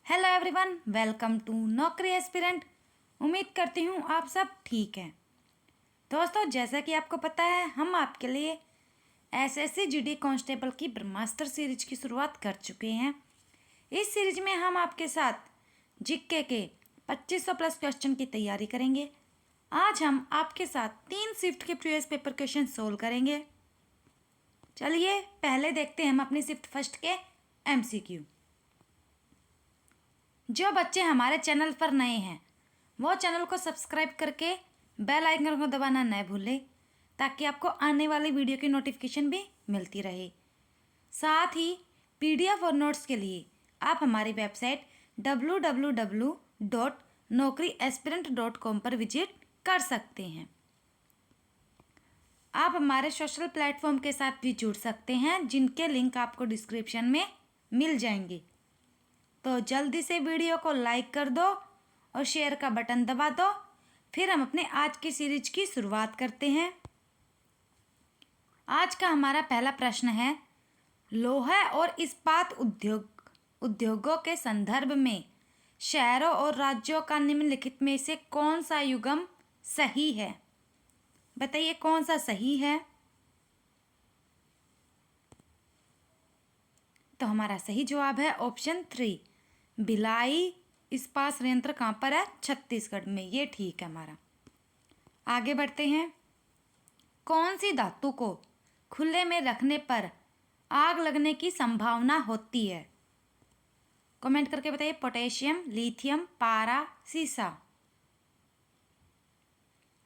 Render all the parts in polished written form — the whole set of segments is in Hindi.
हेलो एवरीवन, वेलकम टू नौकरी एस्पिरेंट। उम्मीद करती हूँ आप सब ठीक हैं। दोस्तों, जैसा कि आपको पता है, हम आपके लिए एसएससी जीडी कांस्टेबल की ब्रह्मास्त्र सीरीज की शुरुआत कर चुके हैं। इस सीरीज में हम आपके साथ जीके के 2500 प्लस क्वेश्चन की तैयारी करेंगे। आज हम आपके साथ 3 शिफ्ट के प्रीवियस पेपर क्वेश्चन सोल्व करेंगे। चलिए पहले देखते हैं हम अपनी शिफ्ट फर्स्ट के एमसीक्यू। जो बच्चे हमारे चैनल पर नए हैं वो चैनल को सब्सक्राइब करके बेल आइकन को दबाना न भूलें, ताकि आपको आने वाली वीडियो की नोटिफिकेशन भी मिलती रहे। साथ ही पीडीएफ और नोट्स के लिए आप हमारी वेबसाइट www.naukriaspirant.com पर विजिट कर सकते हैं। आप हमारे सोशल प्लेटफॉर्म के साथ भी जुड़ सकते हैं, जिनके लिंक आपको डिस्क्रिप्शन में मिल जाएंगे। तो जल्दी से वीडियो को लाइक कर दो और शेयर का बटन दबा दो। फिर हम अपने आज की सीरीज की शुरुआत करते हैं। आज का हमारा पहला प्रश्न है, लोहा और इस्पात उद्योगों के संदर्भ में शहरों और राज्यों का निम्नलिखित में से कौन सा युग्म सही है? बताइए कौन सा सही है। तो हमारा सही जवाब है ऑप्शन 3, भिलाई इस्पात संयंत्र कहाँ पर है? छत्तीसगढ़ में। ये ठीक है हमारा। आगे बढ़ते हैं। कौन सी धातु को खुले में रखने पर आग लगने की संभावना होती है? कमेंट करके बताइए। पोटेशियम, लिथियम, पारा, सीसा।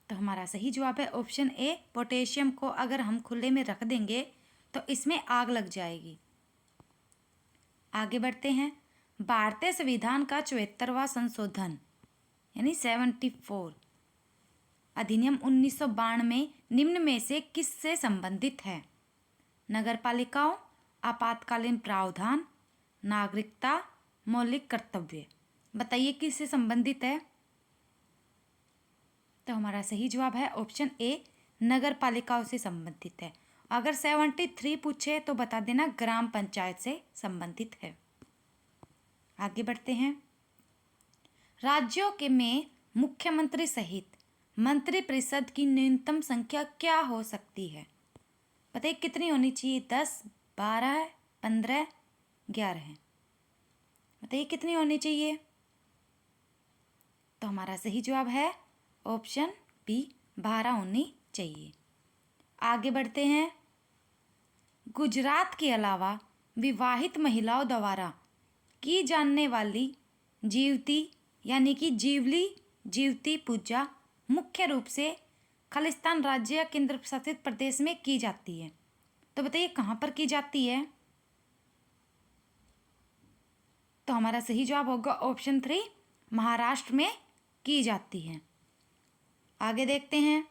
तो हमारा सही जवाब है ऑप्शन ए, पोटेशियम को अगर हम खुले में रख देंगे तो इसमें आग लग जाएगी। आगे बढ़ते हैं। भारतीय संविधान का 74वां संशोधन यानी 74 अधिनियम 1992 में निम्न में से किससे संबंधित है? नगरपालिकाओं, आपातकालीन प्रावधान, नागरिकता, मौलिक कर्तव्य। बताइए किससे संबंधित है। तो हमारा सही जवाब है ऑप्शन ए, नगरपालिकाओं से संबंधित है। अगर 73 पूछे तो बता देना ग्राम पंचायत से संबंधित है। आगे बढ़ते हैं। राज्यों के में मुख्यमंत्री सहित मंत्रिपरिषद की न्यूनतम संख्या क्या हो सकती है? बताइए कितनी होनी चाहिए? 10, 12, 15, 11। बताइए कितनी होनी चाहिए। तो हमारा सही जवाब है ऑप्शन बी, 12 होनी चाहिए। आगे बढ़ते हैं। गुजरात के अलावा विवाहित महिलाओं द्वारा की जाने वाली जीवती यानी कि जीवती पूजा मुख्य रूप से खालिस्तान राज्य या केंद्र शासित प्रदेश में की जाती है। तो बताइए कहाँ पर की जाती है। तो हमारा सही जवाब होगा ऑप्शन 3, महाराष्ट्र में की जाती है। आगे देखते हैं।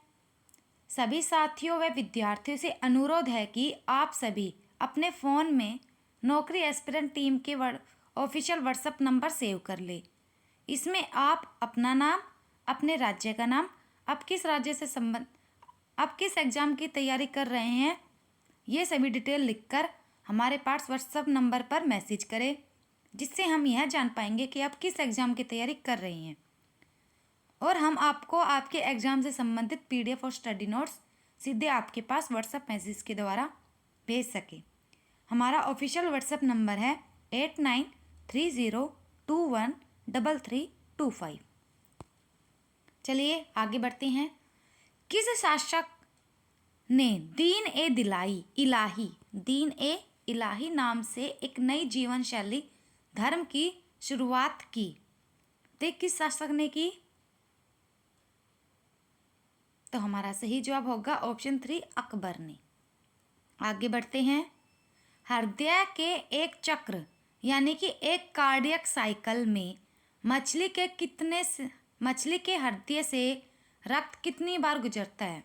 सभी साथियों व विद्यार्थियों से अनुरोध है कि आप सभी अपने फ़ोन में नौकरी एस्पिरेंट टीम के ऑफिशियल व्हाट्सएप नंबर सेव कर ले। इसमें आप अपना नाम, अपने राज्य का नाम, आप किस राज्य से आप किस एग्ज़ाम की तैयारी कर रहे हैं, ये सभी डिटेल लिखकर हमारे पास व्हाट्सएप नंबर पर मैसेज करें, जिससे हम यह जान पाएंगे कि आप किस एग्ज़ाम की तैयारी कर रही हैं और हम आपको आपके एग्ज़ाम से संबंधित पीडीएफ और स्टडी नोट्स सीधे आपके पास व्हाट्सएप मैसेज के द्वारा भेज सकें। हमारा ऑफिशियल व्हाट्सएप नंबर है 8930213325। चलिए आगे बढ़ते हैं। किस शासक ने दीन ए इलाही नाम से एक नई जीवन शैली धर्म की शुरुआत की? तो किस शासक ने की? तो हमारा सही जवाब होगा ऑप्शन 3, अकबर ने। आगे बढ़ते हैं। हृदय के एक चक्र यानी कि एक कार्डियक साइकिल में मछली के हृदय से रक्त कितनी बार गुजरता है?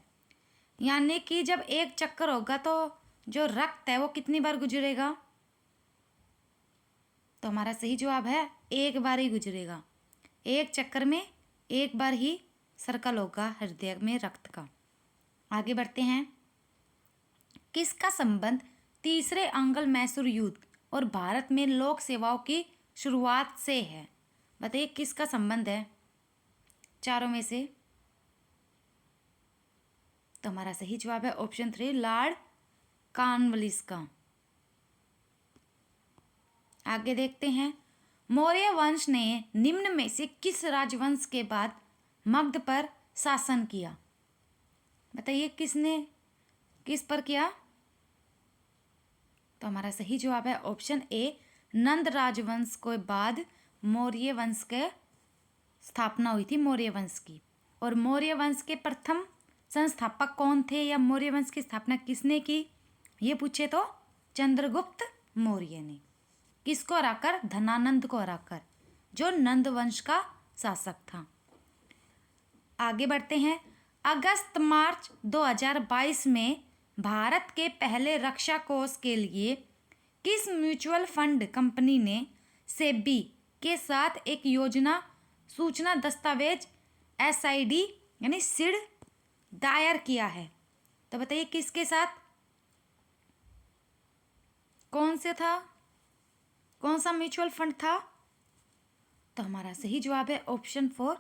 यानी कि जब एक चक्कर होगा तो जो रक्त है वो कितनी बार गुजरेगा? तो हमारा सही जवाब है एक बार ही गुजरेगा। एक चक्कर में एक बार ही सर्कल होगा हृदय में रक्त का। आगे बढ़ते हैं। किसका संबंध तीसरे आंग्ल मैसूर युद्ध और भारत में लोक सेवाओं की शुरुआत से है। बताइए किसका संबंध है चारों में से? तो हमारा सही जवाब है ऑप्शन 3, लॉर्ड कॉर्नवालिस का। आगे देखते हैं, मौर्य वंश ने निम्न में से किस राजवंश के बाद मगध पर शासन किया? बताइए किसने किस पर किया? तो हमारा सही जवाब है ऑप्शन ए, नंद राजवंश के बाद मौर्य वंश के स्थापना हुई थी, मौर्य वंश की। और मौर्य वंश के प्रथम संस्थापक कौन थे, या मौर्य वंश की स्थापना किसने की, ये पूछे तो चंद्रगुप्त मौर्य ने। किसको हराकर? धनानंद को हराकर, जो नंद वंश का शासक था। आगे बढ़ते हैं, अगस्त मार्च 2022 में भारत के पहले रक्षा कोष के लिए किस म्यूचुअल फंड कंपनी ने सेबी के साथ एक योजना सूचना दस्तावेज एसआईडी यानी सिड दायर किया है? तो बताइए किसके साथ, कौन से था, कौन सा म्यूचुअल फंड था? तो हमारा सही जवाब है ऑप्शन 4,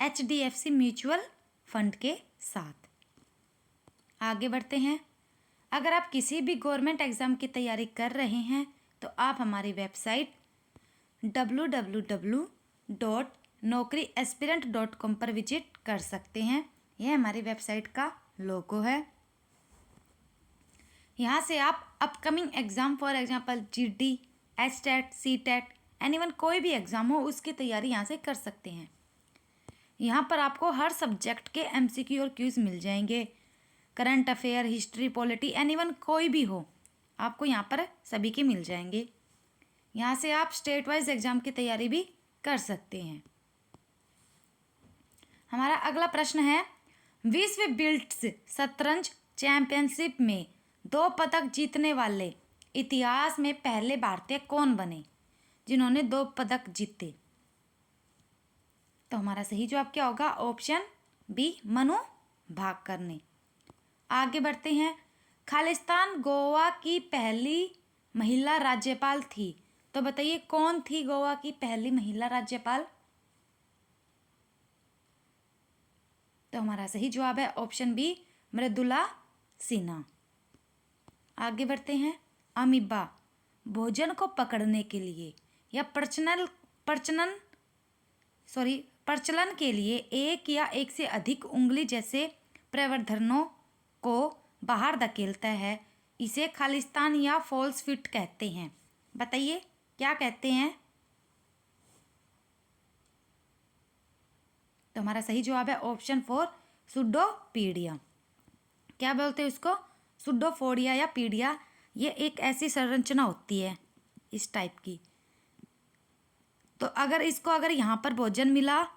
HDFC म्यूचुअल फंड के साथ। आगे बढ़ते हैं, अगर आप किसी भी गवर्नमेंट एग्ज़ाम की तैयारी कर रहे हैं तो आप हमारी वेबसाइट www.naukriaspirant.com पर विजिट कर सकते हैं। यह हमारी वेबसाइट का लोगो है। यहाँ से आप upcoming exam, for example GD, HTET, CTET, anyone कोई भी एग्ज़ाम हो उसकी तैयारी यहाँ से कर सकते हैं। यहाँ पर आपको हर सब्जेक्ट के MCQ और क्यूज़ मिल जाएंगे। Current affair, history, polity, anyone कोई भी हो, आपको यहाँ पर सभी के मिल जाएंगे। यहाँ से आप स्टेट वाइज एग्ज़ाम की तैयारी भी कर सकते हैं। हमारा अगला प्रश्न है, विश्व बिल्ट्स शतरंज चैंपियनशिप में 2 पदक जीतने वाले इतिहास में पहले भारतीय कौन बने जिन्होंने 2 पदक जीते? तो हमारा सही जवाब क्या होगा? ऑप्शन बी, मनु भाकर ने। आगे बढ़ते हैं, खालिस्तान गोवा की पहली महिला राज्यपाल थी, तो बताइए कौन थी गोवा की पहली महिला राज्यपाल? तो हमारा सही जवाब है ऑप्शन बी, मृदुला सिन्हा। आगे बढ़ते हैं, अमीबा भोजन को पकड़ने के लिए या प्रचलन के लिए एक या एक से अधिक उंगली जैसे प्रवर्धनों को बाहर धकेलता है, इसे खालिस्तान या फॉल्स फिट कहते हैं। बताइए क्या कहते हैं? तो हमारा सही जवाब है ऑप्शन 4, सुडोपीडिया। क्या बोलते हैं उसको? सुडोफोडिया या पीडिया। ये एक ऐसी संरचना होती है इस टाइप की। तो अगर यहाँ पर भोजन मिला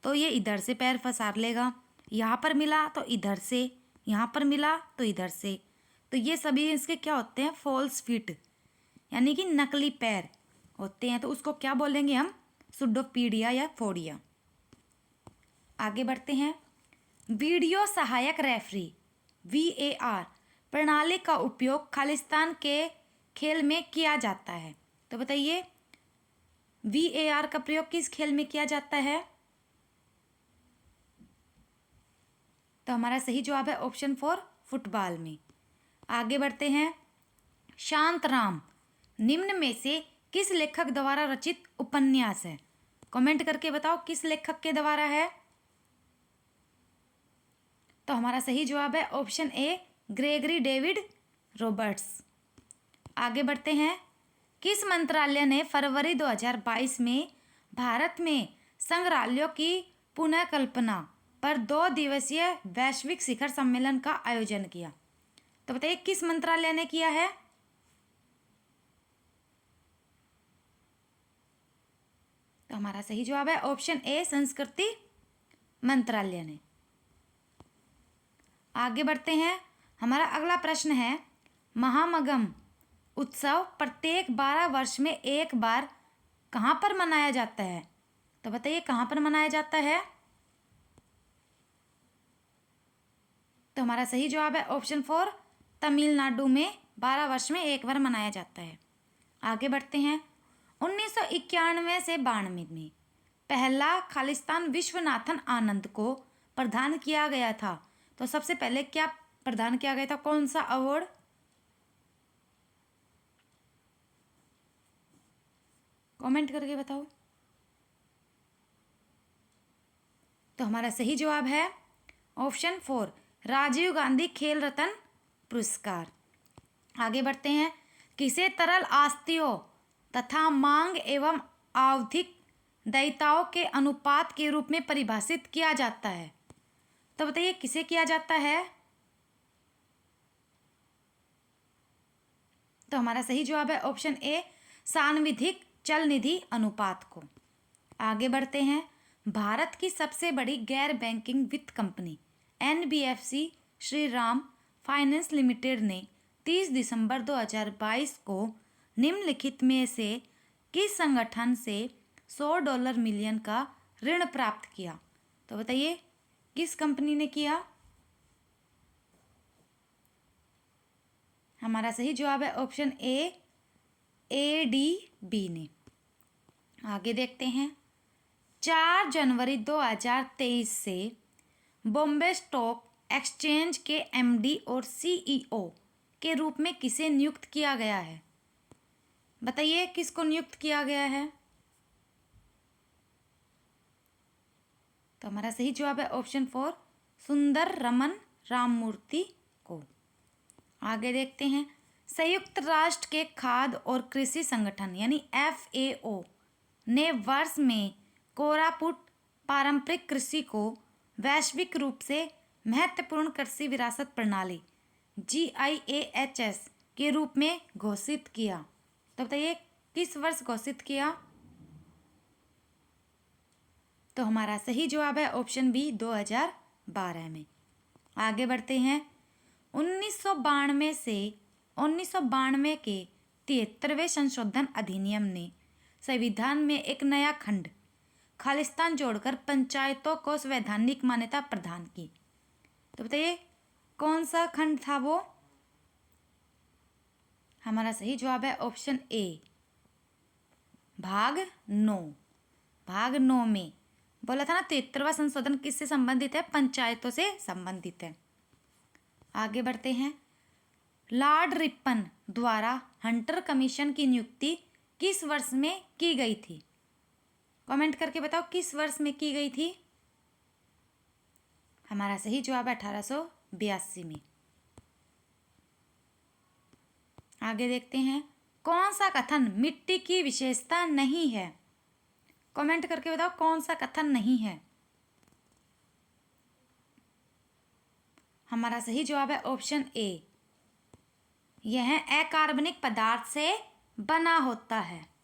तो ये इधर से पैर फंसार लेगा, यहाँ पर मिला तो इधर से, यहाँ पर मिला तो इधर से। तो ये सभी इसके क्या होते हैं? फॉल्स फीट, यानी कि नकली पैर होते हैं। तो उसको क्या बोलेंगे हम? सुडोपीडिया या फोडिया। आगे बढ़ते हैं, वीडियो सहायक रेफरी VAR प्रणाली का उपयोग खालिस्तान के खेल में किया जाता है। तो बताइए VAR का प्रयोग किस खेल में किया जाता है? तो हमारा सही जवाब है ऑप्शन 4, फुटबॉल में। आगे बढ़ते हैं, शांतराम निम्न में से किस लेखक द्वारा रचित उपन्यास है? कमेंट करके बताओ किस लेखक के द्वारा है। तो हमारा सही जवाब है option A, Gregory David Roberts. आगे बढ़ते हैं, किस मंत्रालय ने फरवरी 2022 में भारत में संग्रहालयों की पुनः कल्पना पर 2 दिवसीय वैश्विक शिखर सम्मेलन का आयोजन किया? तो बताइए किस मंत्रालय ने किया है? तो हमारा सही जवाब है ऑप्शन ए, संस्कृति मंत्रालय ने। आगे बढ़ते हैं, हमारा अगला प्रश्न है, महामगम उत्सव प्रत्येक 12 वर्ष में एक बार कहाँ पर मनाया जाता है? तो बताइए कहाँ पर मनाया जाता है? तो हमारा सही जवाब है ऑप्शन 4, तमिलनाडु में 12 वर्ष में एक बार मनाया जाता है। आगे बढ़ते हैं, 1991 से 92 में पहला खालिस्तान विश्वनाथन आनंद को प्रदान किया गया था। तो सबसे पहले क्या प्रदान किया गया था, कौन सा अवार्ड? कमेंट करके बताओ। तो हमारा सही जवाब है ऑप्शन 4, राजीव गांधी खेल रत्न पुरस्कार। आगे बढ़ते हैं। किसे तरल आस्तियों तथा मांग एवं आवधिक दायित्वों के अनुपात के रूप में परिभाषित किया जाता है? तो बताइए किसे किया जाता है? तो हमारा सही जवाब है ऑप्शन ए, सांविधिक चल निधि अनुपात को। आगे बढ़ते हैं। भारत की सबसे बड़ी गैर बैंकिंग वित्त company NBFC Shriram finance limited ने 30 दिसंबर 2022 को निम्नलिखित में से किस संगठन से $100 मिलियन का ऋण प्राप्त किया? तो बताइए किस कंपनी ने किया? हमारा सही जवाब है ऑप्शन ए, एडीबी ने। आगे देखते हैं। 4 जनवरी 2023 से बॉम्बे स्टॉक एक्सचेंज के एमडी और सीईओ के रूप में किसे नियुक्त किया गया है? बताइए किसको नियुक्त किया गया है? तो हमारा सही जवाब है ऑप्शन 4, सुंदर रमन राममूर्ति को। आगे देखते हैं। संयुक्त राष्ट्र के खाद्य और कृषि संगठन यानी FAO ने वर्ष में कोरापुट पारंपरिक कृषि को वैश्विक रूप से महत्वपूर्ण कृषि विरासत प्रणाली GIAHS के रूप में घोषित किया। तो बताइए किस वर्ष घोषित किया? तो हमारा सही जवाब है ऑप्शन बी, 2012 में। आगे बढ़ते हैं। 1992 के 73वें संशोधन अधिनियम ने संविधान में एक नया खंड खालिस्तान जोड़कर पंचायतों को संवैधानिक मान्यता प्रदान की। तो बताइए कौन सा खंड था वो? हमारा सही जवाब है ऑप्शन ए, भाग 9। भाग 9 में बोला था ना 73वां संशोधन किससे संबंधित है? पंचायतों से संबंधित है। आगे बढ़ते हैं। लॉर्ड रिपन द्वारा हंटर कमीशन की नियुक्ति किस वर्ष में की गई थी? कमेंट करके बताओ किस वर्ष में की गई थी? हमारा सही जवाब है 1882 में। आगे देखते हैं। कौन सा कथन मिट्टी की विशेषता नहीं है? कमेंट करके बताओ कौन सा कथन नहीं है? हमारा सही जवाब है ऑप्शन ए, यह अकार्बनिक पदार्थ से बना होता है।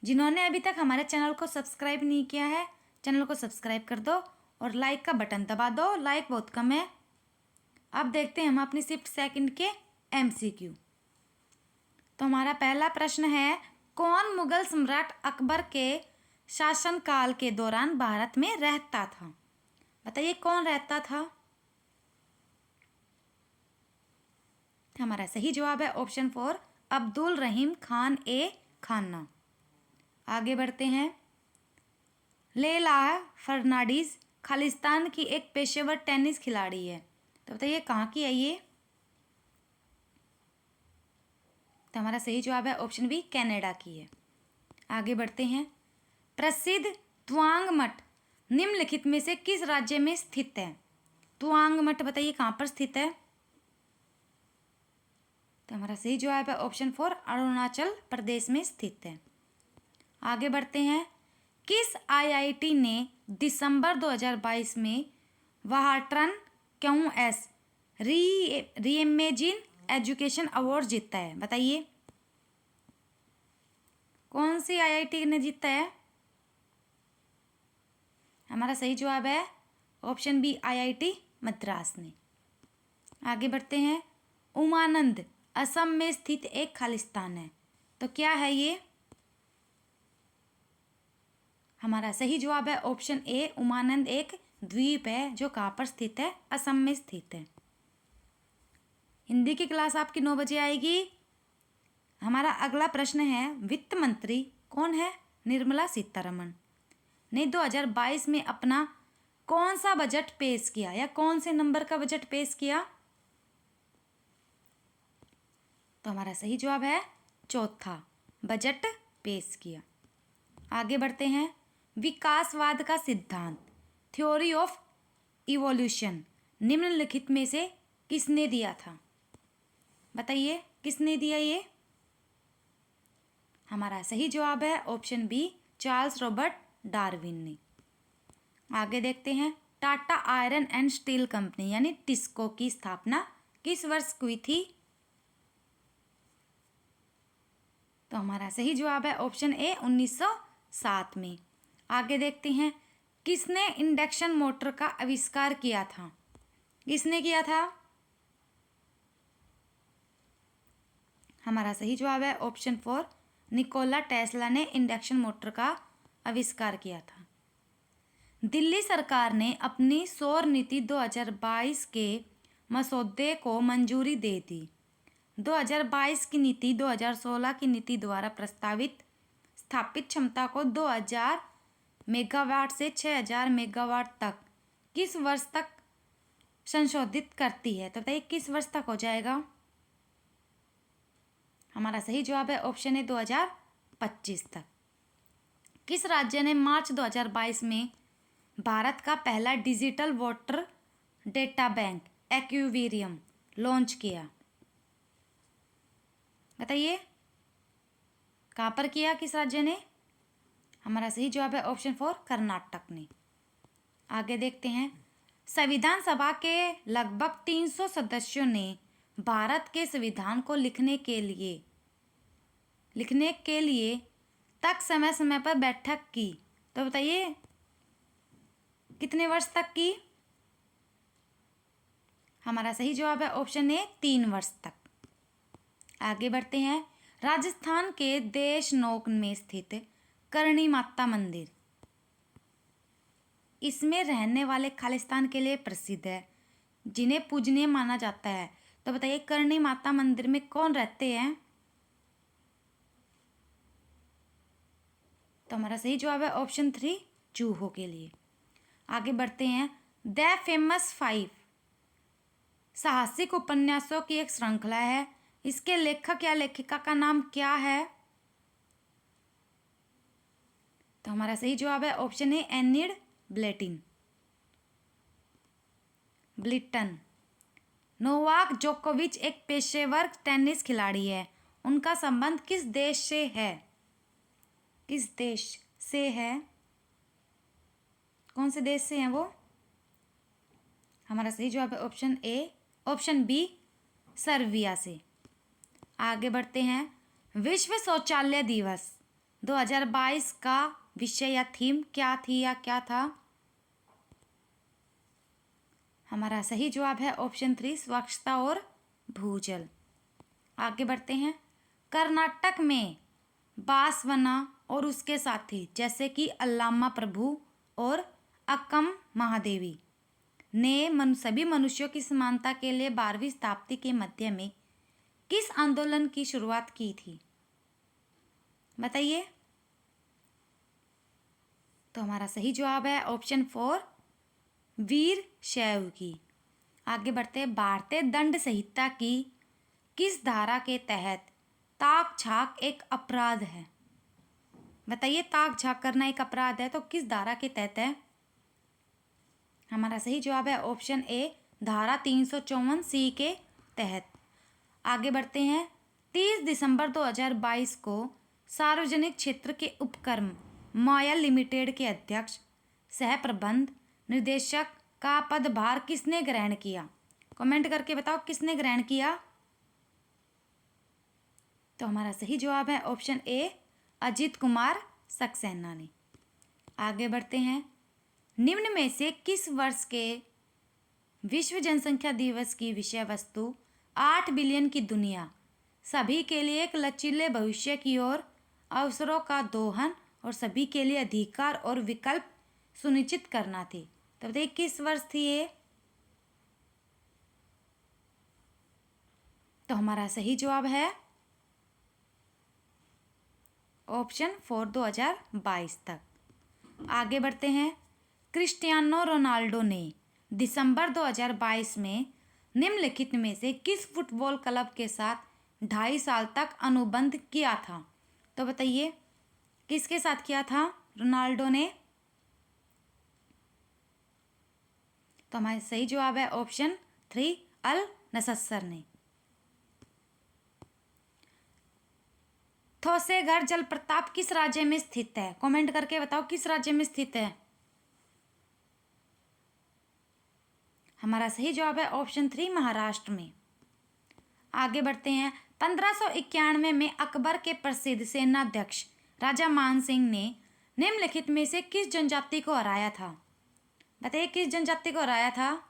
जिन्होंने अभी तक हमारे चैनल को सब्सक्राइब नहीं किया है, चैनल को सब्सक्राइब कर दो और लाइक का बटन दबा दो। लाइक बहुत कम है। अब देखते हैं हम अपनी शिफ्ट सेकंड के MCQ। तो हमारा पहला प्रश्न है, कौन मुगल सम्राट अकबर के शासनकाल के दौरान भारत में रहता था? बताइए कौन रहता था? हमारा सही जवाब है ऑप्शन 4, अब्दुल रहीम खान ए खाना। आगे बढ़ते हैं। लेला फर्नांडीज खालिस्तान की एक पेशेवर टेनिस खिलाड़ी है। तो बताइए कहाँ की है ये? तो हमारा सही जवाब है ऑप्शन बी, कनाडा की है। आगे बढ़ते हैं। प्रसिद्ध त्वांग मठ निम्नलिखित में से किस राज्य में स्थित है? त्वांग मठ बताइए कहाँ पर स्थित है? तो हमारा सही जवाब है ऑप्शन 4, अरुणाचल प्रदेश में स्थित है। आगे बढ़ते हैं। किस IIT ने दिसंबर 2022 में वाहट्रन QS रीइमेजिन एजुकेशन अवार्ड जीता है? बताइए कौन सी IIT ने जीता है? हमारा सही जवाब है ऑप्शन बी, IIT मद्रास ने। आगे बढ़ते हैं। उमानंद असम में स्थित एक खालिस्तान है। तो क्या है ये? हमारा सही जवाब है ऑप्शन ए, उमानंद एक द्वीप है जो कहाँ पर स्थित है? असम में स्थित है। हिंदी की क्लास आपकी 9 बजे आएगी। हमारा अगला प्रश्न है, वित्त मंत्री कौन है? निर्मला सीतारमण ने 2022 में अपना कौन सा बजट पेश किया या कौन से नंबर का बजट पेश किया? तो हमारा सही जवाब है चौथा, बजट पेश किया। आगे बढ़ते हैं, विकासवाद का सिद्धांत, थ्योरी ऑफ इवोल्यूशन निम्नलिखित में से किसने दिया था? बताइए किसने दिया ये? हमारा सही जवाब है option B, Charles Robert Darwin ने। आगे देखते हैं, Tata iron and steel company यानी टिस्को की स्थापना किस वर्ष हुई थी? तो हमारा सही जवाब है ऑप्शन ए, 1907 में। आगे देखते हैं, किसने इंडक्शन मोटर का आविष्कार किया था? किसने किया था? हमारा सही जवाब है ऑप्शन 4, निकोला टेस्ला ने इंडक्शन मोटर का आविष्कार किया था। दिल्ली सरकार ने अपनी सौर नीति 2022 के मसौदे को मंजूरी दे दी। 2022 की नीति 2016 की नीति द्वारा प्रस्तावित स्थापित क्षमता को 2000 मेगावाट से 6000 मेगावाट तक किस वर्ष तक संशोधित करती है? तो बताइए किस वर्ष तक हो जाएगा? हमारा सही जवाब है ऑप्शन ए, 2025 तक। किस राज्य ने मार्च 2022 में भारत का पहला digital water data bank aquarium launch किया? बताइए कहाँ पर किया, किस राज्य ने? हमारा सही जवाब है ऑप्शन 4, कर्नाटक ने। आगे देखते हैं, संविधान सभा के लगभग 300 सदस्यों ने भारत के संविधान को लिखने के लिए तक समय समय पर बैठक की। तो बताइए कितने वर्ष तक की? हमारा सही जवाब है ऑप्शन ए, 3 वर्ष तक। आगे बढ़ते हैं, राजस्थान के देशनोक में स्थित करणी माता मंदिर इसमें रहने वाले खालिस्तान के लिए प्रसिद्ध है, जिन्हें पूजनीय माना जाता है। तो बताइए करणी माता मंदिर में कौन रहते हैं? तो हमारा सही जवाब है ऑप्शन 3, चूहों के लिए। आगे बढ़ते हैं, द फेमस 5 साहसिक उपन्यासों की एक श्रृंखला है, इसके लेखक या लेखिका का नाम क्या है? तो हमारा सही जवाब है ऑप्शन ए, एनिड ब्लिटन। नोवाक जोकोविच एक पेशेवर टेनिस खिलाड़ी है, उनका संबंध किस देश से है? किस देश से है? कौन से देश से हैं वो? हमारा सही जवाब है ऑप्शन बी, सर्बिया से। आगे बढ़ते हैं, विश्व शौचालय दिवस 2022 का विषय या थीम क्या थी या क्या था? हमारा सही जवाब है ऑप्शन 3, स्वच्छता और भूजल। आगे बढ़ते हैं, कर्नाटक में बासवना और उसके साथी जैसे कि अल्लामा प्रभु और अक्कम महादेवी ने सभी मनुष्यों की समानता के लिए 12वीं शताब्दी के मध्य में किस आंदोलन की शुरुआत की थी? बताइए। तो हमारा सही जवाब है ऑप्शन 4, वीर शैव की। आगे बढ़ते हैं, भारतीय दंड संहिता की किस धारा के तहत ताक झाक एक अपराध है? बताइए ताक झाक करना एक अपराध है तो किस धारा के तहत है? हमारा सही जवाब है ऑप्शन ए, धारा 354C के तहत। आगे बढ़ते हैं, 30 दिसंबर 2022 को सार्वजनिक क्षेत्र के उपक्रम माया लिमिटेड के अध्यक्ष सह प्रबंध निर्देशक का पदभार किसने ग्रहण किया? कमेंट करके बताओ किसने ग्रहण किया? तो हमारा सही जवाब है ऑप्शन ए, अजीत कुमार सक्सेना ने। आगे बढ़ते हैं, निम्न में से किस वर्ष के विश्व जनसंख्या दिवस की विषय वस्तु 8 बिलियन की दुनिया सभी के लिए एक लचीले भविष्य की ओर अवसरों का दोहन और सभी के लिए अधिकार और विकल्प सुनिश्चित करना थी? तो बताइए किस वर्ष थी ये? तो हमारा सही जवाब है ऑप्शन 4 2022 तक। आगे बढ़ते हैं। क्रिस्टियानो रोनाल्डो ने दिसंबर 2022 में निम्नलिखित में से किस फुटबॉल क्लब के साथ 2.5 साल तक अनुबंध किया था? तो बताइए किसके साथ किया था रोनाल्डो ने? तो हमारा सही जवाब है ऑप्शन 3 अल नसर ने। थोसेघर जलप्रपात किस राज्य में स्थित है? कमेंट करके बताओ किस राज्य में स्थित है। हमारा सही जवाब है ऑप्शन 3 महाराष्ट्र में। आगे बढ़ते हैं। 1591 में अकबर के प्रसिद्ध सेनाध्यक्ष राजा मान सिंह ने निम्नलिखित में से किस जनजाति को हराया था? बताइए किस जनजाति को हराया था?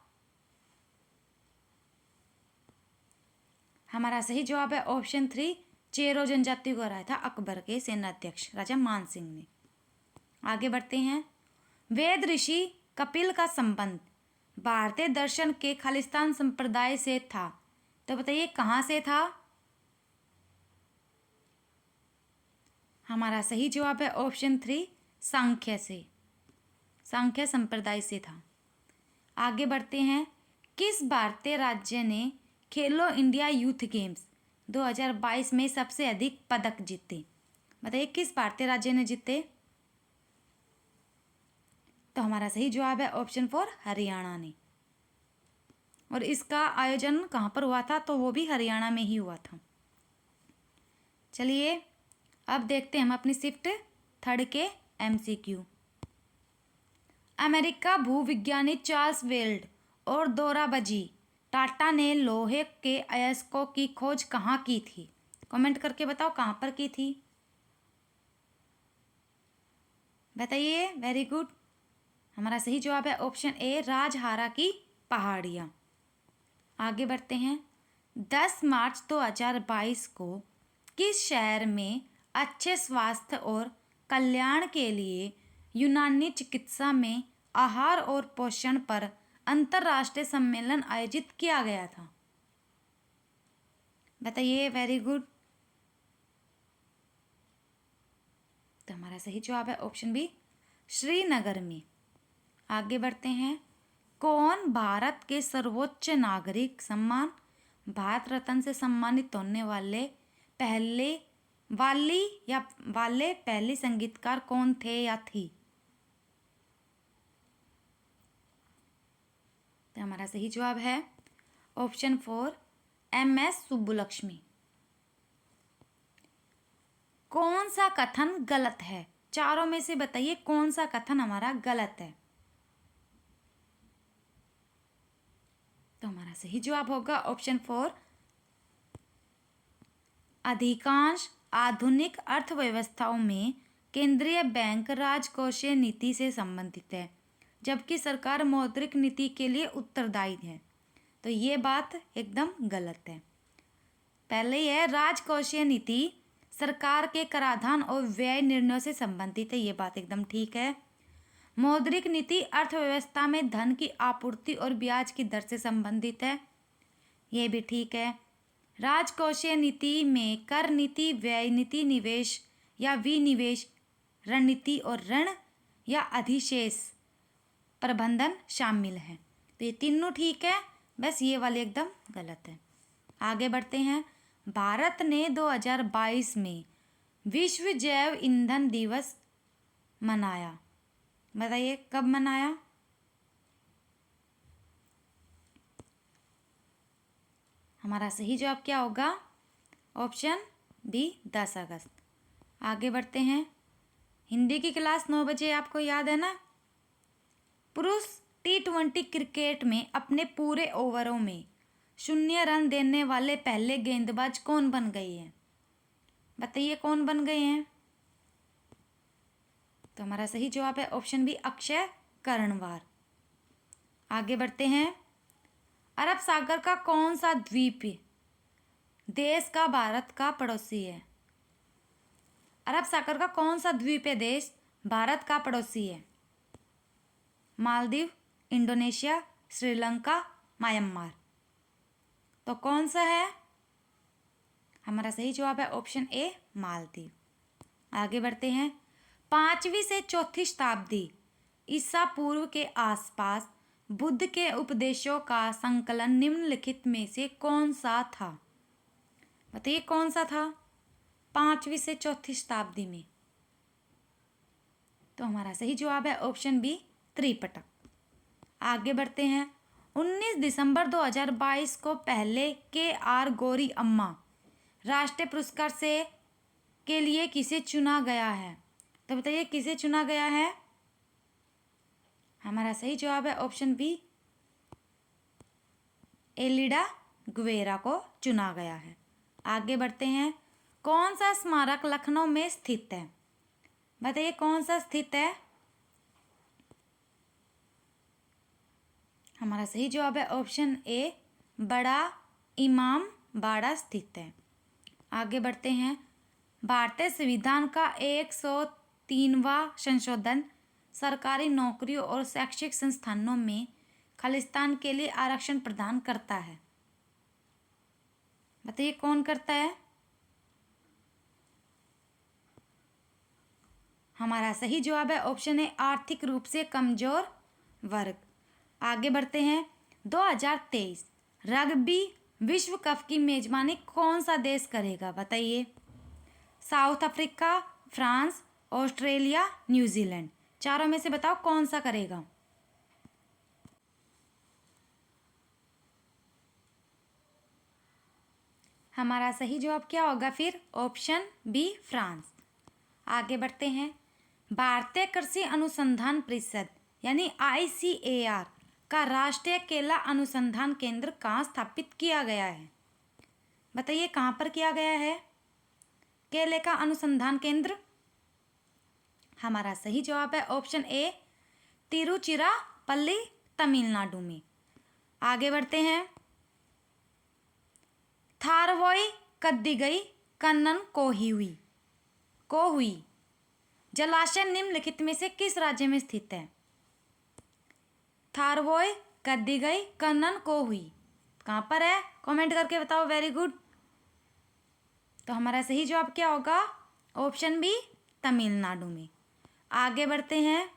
हमारा सही जवाब है ऑप्शन 3 चेरो जनजाति को हराया था अकबर के सेनाध्यक्ष राजा मान सिंह ने। आगे बढ़ते हैं। वेद ऋषि कपिल का संबंध भारतीय दर्शन के खालिस्तान संप्रदाय से था। तो बताइए कहाँ से था? हमारा सही जवाब है ऑप्शन 3 सांख्य से, सांख्य संप्रदाय से था। आगे बढ़ते हैं। किस भारतीय राज्य ने खेलो इंडिया यूथ गेम्स 2022 में सबसे अधिक पदक जीते? बताइए किस भारतीय राज्य ने जीते? तो हमारा सही जवाब है ऑप्शन 4 हरियाणा ने। और इसका आयोजन कहाँ पर हुआ था? तो वो भी हरियाणा में ही हुआ था। चलिए अब देखते हैं हम अपनी शिफ्ट 3 के MCQ। अमेरिका भूविज्ञानी चार्ल्स वेल्ड और दोराबजी टाटा ने लोहे के अयस्कों की खोज कहाँ की थी? कमेंट करके बताओ कहाँ पर की थी? बताइए। Very good. हमारा सही जवाब है ऑप्शन ए राजहारा की पहाड़ियाँ। आगे बढ़ते हैं। 10 मार्च 2022 को किस शहर में अच्छे स्वास्थ्य और कल्याण के लिए यूनानी चिकित्सा में आहार और पोषण पर अंतर्राष्ट्रीय सम्मेलन आयोजित किया गया था? बताइए। Very good. तो हमारा सही जवाब है ऑप्शन बी श्रीनगर में। आगे बढ़ते हैं। कौन भारत के सर्वोच्च नागरिक सम्मान भारत रत्न से सम्मानित होने वाले पहले संगीतकार कौन थे या थी? तो हमारा सही जवाब है ऑप्शन 4 MS सुब्बुलक्ष्मी। कौन सा कथन गलत है? चारों में से बताइए कौन सा कथन हमारा गलत है? तो हमारा सही जवाब होगा ऑप्शन 4 अधिकांश आधुनिक अर्थव्यवस्थाओं में केंद्रीय बैंक राजकोषीय नीति से संबंधित है जबकि सरकार मौद्रिक नीति के लिए उत्तरदायी है। तो ये बात एकदम गलत है। पहले ही है राजकोषीय नीति सरकार के कराधान और व्यय निर्णयों से संबंधित है, ये बात एकदम ठीक है। मौद्रिक नीति अर्थव्यवस्था में धन की आपूर्ति और ब्याज की दर से संबंधित है, ये भी ठीक है। राजकोषीय नीति में कर नीति, व्यय नीति, निवेश या विनिवेश रणनीति और ऋण या अधिशेष प्रबंधन शामिल है। तो ये तीनों ठीक है, बस ये वाले एकदम गलत है। आगे बढ़ते हैं। भारत ने 2022 में विश्व जैव ईंधन दिवस मनाया। बताइए कब मनाया? हमारा सही जवाब क्या होगा? ऑप्शन बी 10 अगस्त। आगे बढ़ते हैं। हिंदी की क्लास 9 बजे आपको याद है ना? पुरुष T20 क्रिकेट में अपने पूरे ओवरों में 0 रन देने वाले पहले गेंदबाज कौन बन गए हैं? बताइए कौन बन गए हैं? तो हमारा सही जवाब है ऑप्शन बी अक्षय कर्णवार। आगे बढ़ते हैं। अरब सागर का कौन सा द्वीप देश का भारत का पड़ोसी है? अरब सागर का कौन सा द्वीप देश भारत का पड़ोसी है? Maldives, Indonesia, Sri Lanka, Myanmar. तो कौन सा है? हमारा सही जवाब है ऑप्शन ए मालदीव। आगे बढ़ते हैं। 5वीं से 4वीं शताब्दी ईसा पूर्व के आसपास बुद्ध के उपदेशों का संकलन निम्नलिखित में से कौन सा था? बताइए कौन सा था 5वीं से 4वीं शताब्दी में? तो हमारा सही जवाब है ऑप्शन बी, त्रिपिटक। आगे बढ़ते हैं। 19 दिसंबर 2022 को पहले KR गौरी अम्मा राष्ट्रीय पुरस्कार से के लिए किसे चुना गया है? तो बताइए किसे चुना गया है? हमारा सही जवाब है ऑप्शन बी, एलिडा गुवेरा को चुना गया है। आगे बढ़ते हैं। कौन सा स्मारक लखनऊ में स्थित है? बताइए कौन सा स्थित है? हमारा सही जवाब है ऑप्शन ए, बड़ा इमाम बाड़ा स्थित है। आगे बढ़ते हैं। भारतीय संविधान का 103वां संशोधन सरकारी नौकरियों और शैक्षिक संस्थानों में खालिस्तान के लिए आरक्षण प्रदान करता है। बताइए कौन करता है? हमारा सही जवाब है ऑप्शन ए, आर्थिक रूप से कमजोर वर्ग। आगे बढ़ते हैं। 2023 रग्बी विश्व कप की मेजबानी कौन सा देश करेगा? बताइए। South Africa, France, Australia, New Zealand, चारों में से बताओ कौन सा करेगा? हमारा सही जवाब क्या होगा फिर? Option B, France. आगे बढ़ते हैं। भारतीय कृषि अनुसंधान परिषद यानी ICAR का राष्ट्रीय केला अनुसंधान केंद्र कहाँ स्थापित किया गया है? बताइए कहाँ पर किया गया है केले का अनुसंधान केंद्र? हमारा सही जवाब है ऑप्शन ए, तिरुचिरापल्ली, तमिलनाडु में। आगे बढ़ते हैं। थारवोई कद्दिगई कन्नन कोहुई जलाशय निम्नलिखित में से किस राज्य में स्थित है? थारवोई कद्दिगई कन्नन कोहुई कहाँ पर है? कमेंट करके बताओ। Very good. तो हमारा सही जवाब क्या होगा? ऑप्शन बी, तमिलनाडु में। आगे बढ़ते हैं।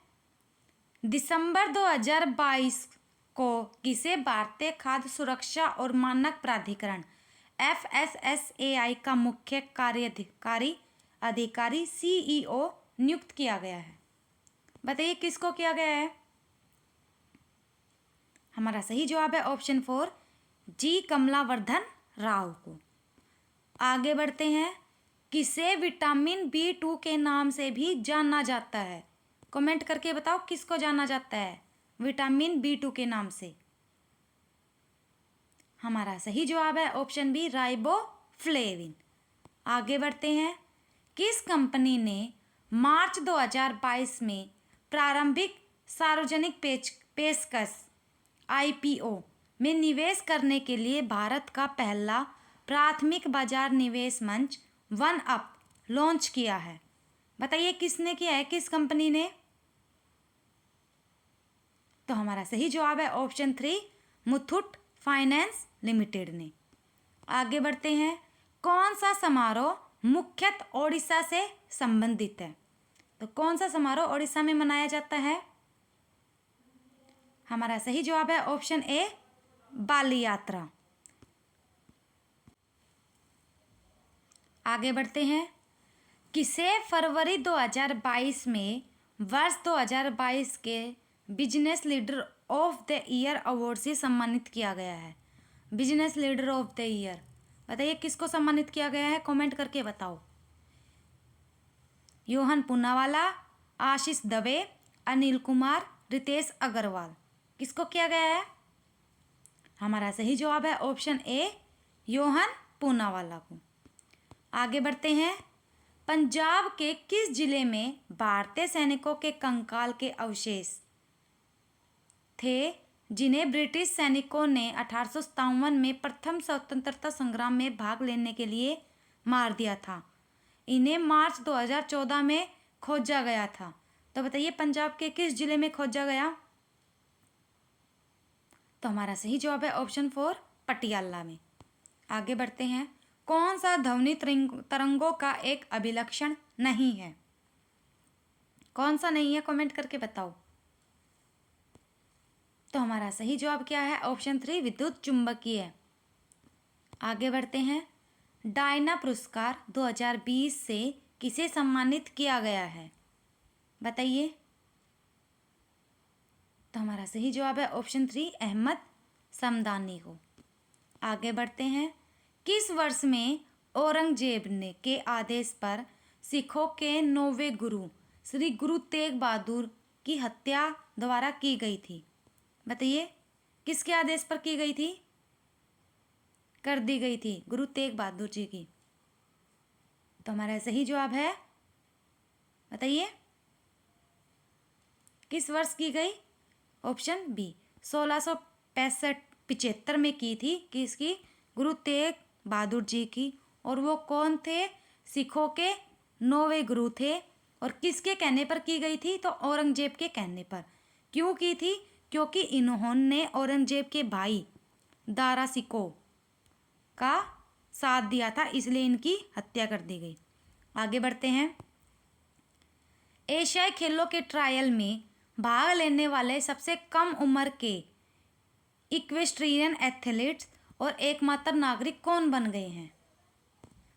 दिसंबर 2022 को किसे भारतीय खाद्य सुरक्षा और मानक प्राधिकरण FSSAI का मुख्य कार्यकारी अधिकारी CEO नियुक्त किया गया है? बताइए किसको किया गया है? हमारा सही जवाब है ऑप्शन 4, जी कमलावर्धन राव को। आगे बढ़ते हैं। किसे विटामिन B2 के नाम से भी जाना जाता है? कमेंट करके बताओ किसको जाना जाता है विटामिन B2 के नाम से? हमारा सही जवाब है ऑप्शन बी, राइबोफ्लेविन। आगे बढ़ते हैं। किस कंपनी ने मार्च 2022 में प्रारंभिक सार्वजनिक पेशकश IPO में निवेश करने के लिए भारत का पहला प्राथमिक बाजार निवेश मंच OneUp लॉन्च किया है? बताइए किसने किया है, किस कंपनी ने? तो हमारा सही जवाब है ऑप्शन 3, मुथूट फाइनेंस लिमिटेड ने। आगे बढ़ते हैं। कौन सा समारोह मुख्यतः ओडिशा से संबंधित है? तो कौन सा समारोह ओडिशा में मनाया जाता है? हमारा सही जवाब है ऑप्शन ए, बाली यात्रा। आगे बढ़ते हैं। किसे फरवरी 2022 में वर्ष 2022 के business leader of the year award से सम्मानित किया गया है? Business leader of the year बताइए किसको सम्मानित किया गया है? कमेंट करके बताओ। योहन पूनावाला, आशीष दवे, अनिल कुमार, रितेश अग्रवाल, किसको किया गया है? हमारा सही जवाब है ऑप्शन ए, योहन पूनावाला को। आगे बढ़ते हैं। पंजाब के किस जिले में भारतीय सैनिकों के कंकाल के अवशेष थे जिन्हें ब्रिटिश सैनिकों ने 1857 में प्रथम स्वतंत्रता संग्राम में भाग लेने के लिए मार दिया था? इन्हें मार्च 2014 में खोजा गया था। तो बताइए पंजाब के किस जिले में खोजा गया? तो हमारा सही जवाब है ऑप्शन 4, पटियाला में। आगे बढ़ते हैं। कौन सा ध्वनि तरंगों का एक अभिलक्षण नहीं है। कौन सा नहीं है, कमेंट करके बताओ। तो हमारा सही जवाब क्या है? ऑप्शन 3 विद्युत चुंबकीय। आगे बढ़ते हैं। डायना पुरस्कार 2020 से किसे सम्मानित किया गया है? बताइए। तो हमारा सही जवाब है ऑप्शन 3 अहमद समदानी को। आगे बढ़ते हैं। किस वर्ष में औरंगजेब ने के आदेश पर सिखों के 9वें गुरु श्री गुरु तेग बहादुर की हत्या द्वारा की गई थी? बताइए, किसके आदेश पर की गई थी? कर दी गई थी गुरु तेग बहादुर जी की। तो हमारा सही जवाब है, बताइए, किस वर्ष की गई? ऑप्शन बी 1665 में की थी। किसकी? गुरु तेग बहादुर जी की। और वो कौन थे? सिखों के 9वें गुरु थे। और किसके कहने पर की गई थी? तो औरंगजेब के कहने पर। क्यों की थी? क्योंकि इन्होंने औरंगजेब के भाई दारा सिकोह का साथ दिया था, इसलिए इनकी हत्या कर दी गई। आगे बढ़ते हैं। एशियाई खेलों के ट्रायल में भाग लेने वाले सबसे कम उम्र के इक्वेस्ट्रियन एथलीट्स और एकमात्र नागरिक कौन बन गए हैं?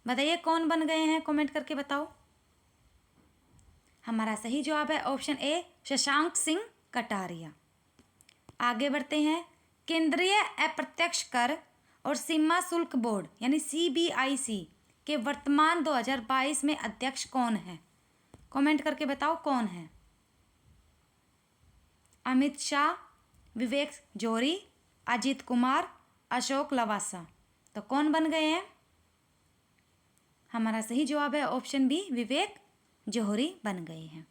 बताइए, कौन बन गए हैं? कमेंट करके बताओ। हमारा सही जवाब है ऑप्शन ए शशांक सिंह कटारिया। आगे बढ़ते हैं। केंद्रीय अप्रत्यक्ष कर और सीमा शुल्क बोर्ड यानी CBIC के वर्तमान 2022 में अध्यक्ष कौन है? कमेंट करके बताओ कौन है? अमित शाह, विवेक जौहरी, अजीत कुमार, अशोक लवासा। तो कौन बन गए हैं? हमारा सही जवाब है ऑप्शन बी विवेक जौहरी बन गए हैं।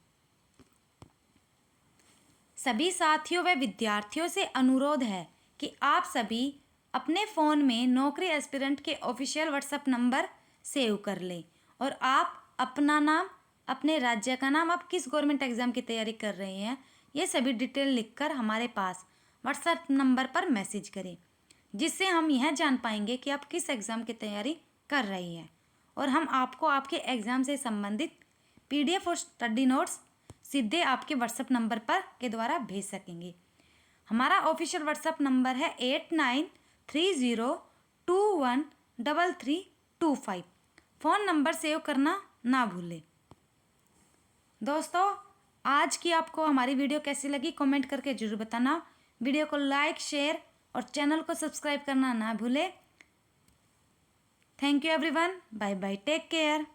सभी साथियों व विद्यार्थियों से अनुरोध है कि आप सभी अपने फ़ोन में नौकरी एस्पिरेंट के ऑफिशियल व्हाट्सएप नंबर सेव कर लें और आप अपना नाम, अपने राज्य का नाम, आप किस गवर्नमेंट एग्ज़ाम की तैयारी कर रहे हैं, ये सभी डिटेल लिखकर हमारे पास व्हाट्सएप नंबर पर मैसेज करें, जिससे हम यह जान पाएंगे कि आप किस एग्ज़ाम की तैयारी कर रही हैं और हम आपको आपके एग्ज़ाम से संबंधित PDF और स्टडी नोट्स सीधे आपके व्हाट्सएप नंबर पर के द्वारा भेज सकेंगे। हमारा ऑफिशियल व्हाट्सएप नंबर है 8930213325। फ़ोन नंबर सेव करना ना भूलें। दोस्तों, आज की आपको हमारी वीडियो कैसी लगी कमेंट करके जरूर बताना। वीडियो को लाइक, शेयर और चैनल को सब्सक्राइब करना ना भूलें। Thank you everyone. Bye bye, take care.